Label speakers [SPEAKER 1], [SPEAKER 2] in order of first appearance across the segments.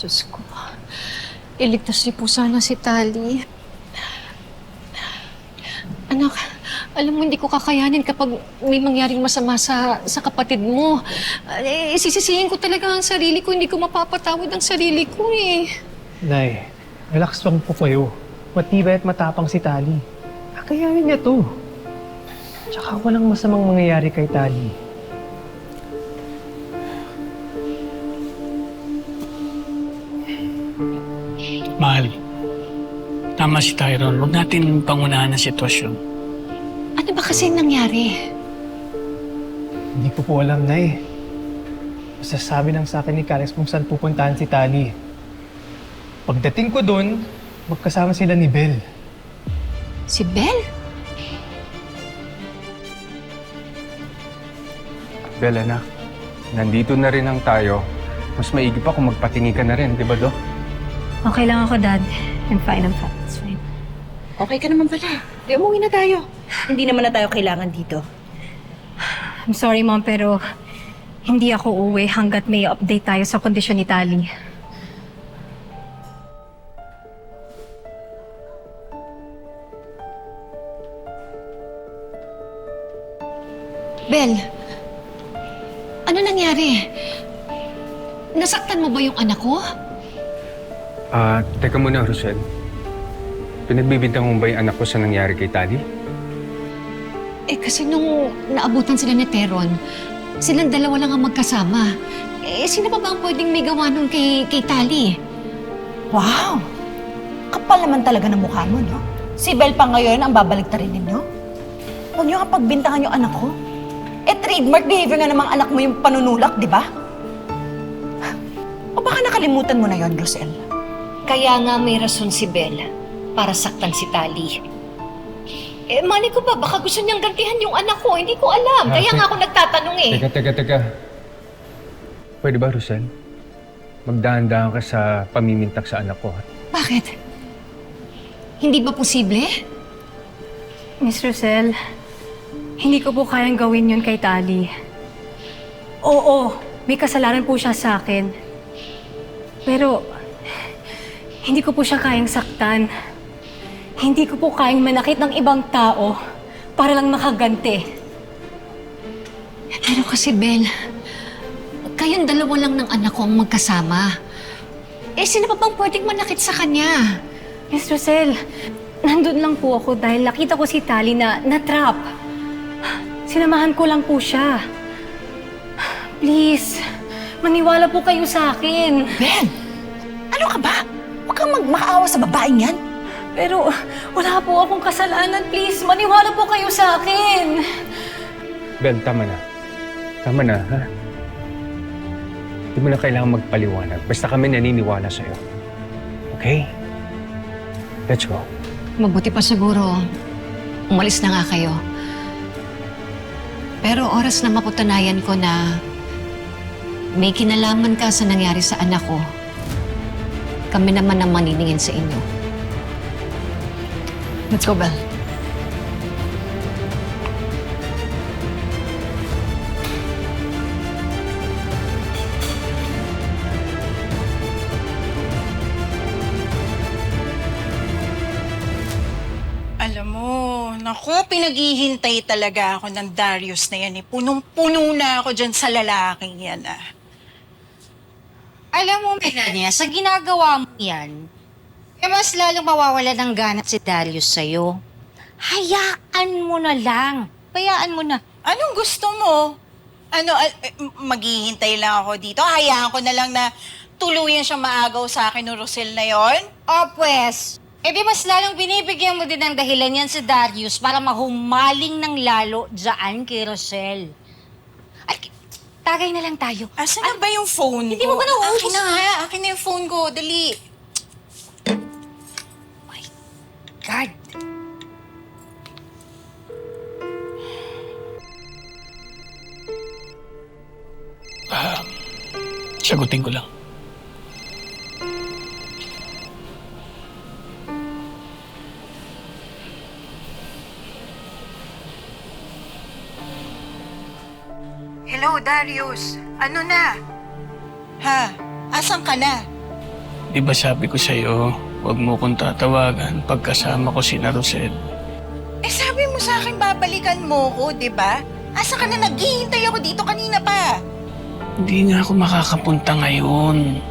[SPEAKER 1] Diyos ko. Iligtas niyo po sana si Tali. Anak, alam mo, hindi ko kakayanin kapag may mangyaring masama sa kapatid mo. Sisisihin ko talaga ang sarili ko. Hindi ko mapapatawad ang sarili ko eh.
[SPEAKER 2] Nay, relax lang po kayo. Matibay at matapang si Tali. Kakayanin niya to. Tsaka walang masamang mangyayari kay Tali.
[SPEAKER 3] Mahal, tama si Tyrone. Huwag natin pangunahan ang sitwasyon.
[SPEAKER 1] Ano ba kasi nangyari?
[SPEAKER 2] Hindi ko po alam, Nay. Basta sabi lang sa akin ni Carex kung saan pupuntahan si Tali. Pagdating ko doon, magkasama sila ni Belle.
[SPEAKER 1] Si Belle?
[SPEAKER 4] Belle, anak, nandito na rin ang tayo. Mas maigi pa kung magpatingi ka na rin, di ba, Do?
[SPEAKER 5] Okay lang ako, Dad. I'm fine, It's fine.
[SPEAKER 6] Okay ka naman pala. Di umuwi na tayo. Hindi naman na tayo kailangan dito.
[SPEAKER 5] I'm sorry, Mom, pero hindi ako uuwi hanggat may update tayo sa kondisyon ni Tali.
[SPEAKER 1] Belle, ano nangyari? Nasaktan mo ba yung anak ko?
[SPEAKER 4] Teka muna, Rosel. Pinagbibintang mo ba yung anak ko sa nangyari kay Tali?
[SPEAKER 1] Kasi nung naabutan sila ni Teron, silang dalawa lang ang magkasama. Sino pa ba ang pwedeng may gawa nun kay Tali?
[SPEAKER 6] Wow! Kapal naman talaga ng mukha mo, no? Si Belle pa ngayon ang babaligtarin ninyo? Huwag niyo nga pagbintangan yung anak ko. Trademark behavior nga namang anak mo yung panunulak, di ba? O baka nakalimutan mo na yon, Rosel?
[SPEAKER 1] Kaya nga may rason si Belle para saktan si Tali. Mali ko ba? Baka gusto niyang gantihan yung anak ko. Hindi ko alam. Kaya nga ako nagtatanong eh.
[SPEAKER 4] Teka. Pwede ba, Rosel? Magdahan-dahan ka sa pamimintak sa anak ko.
[SPEAKER 1] Bakit? Hindi ba posible?
[SPEAKER 5] Miss Rosel, hindi ko po kayang gawin yun kay Tali. Oo, may kasalanan po siya sa akin. Pero, hindi ko po siya kayang saktan. Hindi ko po kayang manakit ng ibang tao para lang makaganti.
[SPEAKER 1] Pero kasi, Belle, kayong dalawa lang ng anak ko ang magkasama. Sino pa bang pwedeng manakit sa kanya?
[SPEAKER 5] Miss Rosel, nandun lang po ako dahil nakita ko si Tali na na-trap. Sinamahan ko lang po siya. Please, maniwala po kayo sa akin.
[SPEAKER 6] Belle! Ano ka ba? Huwag kang magmakaawa sa babaeng yan.
[SPEAKER 5] Pero wala po akong kasalanan. Please, maniwala po kayo sa akin.
[SPEAKER 4] Belle, tama na. Tama na, ha? Hindi mo na kailangan magpaliwanag. Basta kami naniniwala sa'yo. Okay? Let's go.
[SPEAKER 1] Mabuti pa siguro, umalis na nga kayo. Pero oras na mapatunayan ko na may kinalaman ka sa nangyari sa anak ko, kami naman ang maniningin sa inyo. Let's go, Belle.
[SPEAKER 7] Alam mo, naku, pinaghihintay talaga ako ng Darius na yan eh. Punong-puno na ako dyan sa lalaking yan ah.
[SPEAKER 8] Alam mo, Melania, sa ginagawa mo yan, mas lalong mawawala ng ganat si Darius sa'yo. Hayaan mo na lang. Hayaan mo na.
[SPEAKER 7] Anong gusto mo? Maghihintay lang ako dito? Hayaan ko na lang na tuluyan siyang maagaw sa akin ng Rosel na yon?
[SPEAKER 8] O pwes, di mas lalong binibigyan mo din ng dahilan yan si Darius para mahumaling ng lalo dyan kay Rosel. Ay, tagay na lang tayo.
[SPEAKER 7] Asan na ba yung phone
[SPEAKER 8] Hindi
[SPEAKER 7] ko?
[SPEAKER 8] mo ba nauubos?
[SPEAKER 7] Akin na nga. Akin na yung phone ko. Dali.
[SPEAKER 8] God.
[SPEAKER 3] Sagutin ko lang.
[SPEAKER 7] Hello, Darius. Ano na? Ha? Asan ka na?
[SPEAKER 3] Di ba sabi ko sa'yo, huwag mo kong tatawagan pagkasama ko si Rosel.
[SPEAKER 7] Eh sabi mo sa akin babalikan mo ko, di ba? Asa ka na, naghihintay ako dito kanina pa.
[SPEAKER 3] Hindi nga ako makakapunta ngayon.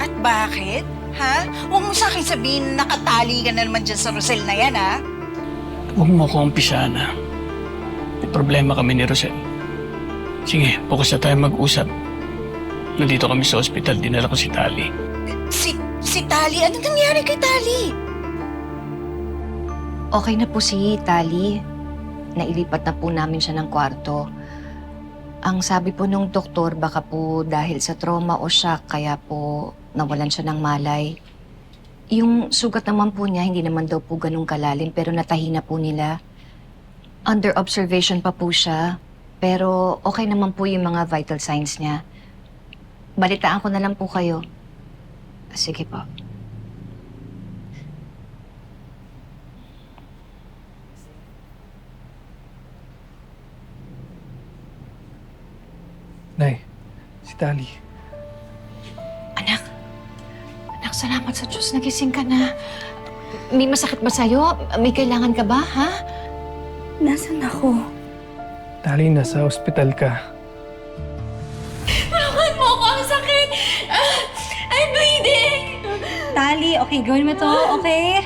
[SPEAKER 7] At bakit? Ha? Huwag mo sa akin sabihin nakatali ka na naman dyan sa Rosel na yan, ha?
[SPEAKER 3] Huwag mo ko umpisa na. May problema kami ni Rosel. Sige, bukas na tayo mag-usap. Nandito kami sa ospital, dinala ko si Tali.
[SPEAKER 7] Si Tali? Ano nangyari kay Tali?
[SPEAKER 9] Okay na po si Tali. Nailipat na po namin siya ng kwarto. Ang sabi po nung doktor, baka po dahil sa trauma o shock, kaya po nawalan siya ng malay. Yung sugat naman po niya, hindi naman daw po ganun kalalim, pero natahina po nila. Under observation pa po siya, pero okay naman po yung mga vital signs niya. Balitaan ko na lang po kayo. Sige po.
[SPEAKER 2] Nay, si Tali.
[SPEAKER 1] Anak, salamat sa Diyos. Nagising ka na. May masakit ba sa'yo? May kailangan ka ba, ha?
[SPEAKER 5] Nasaan ako?
[SPEAKER 2] Tali, nasa ospital ka.
[SPEAKER 1] Tulungan mo ako! Ang sakit! I'm bleeding!
[SPEAKER 5] Tali, okay, gawin mo to, okay?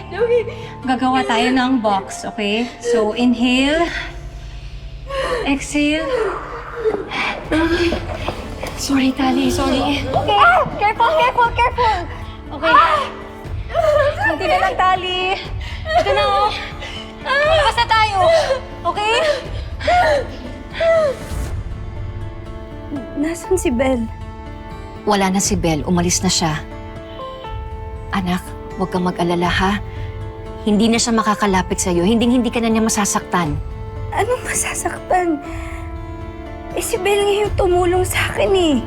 [SPEAKER 5] Gagawa tayo ng box, okay? So, inhale. Exhale.
[SPEAKER 1] Sorry, Tali. Sorry.
[SPEAKER 5] Okay, careful. Okay. Kunti na lang, Tali. Ito na, oh. Labas na tayo. Okay? Nasaan si Belle?
[SPEAKER 9] Wala na si Belle, umalis na siya. Anak, huwag kang mag-alala ha. Hindi na siya makakalapit sa'yo, hindi ka na niya masasaktan.
[SPEAKER 5] Anong masasaktan? Eh si Belle nga yung tumulong sa akin eh.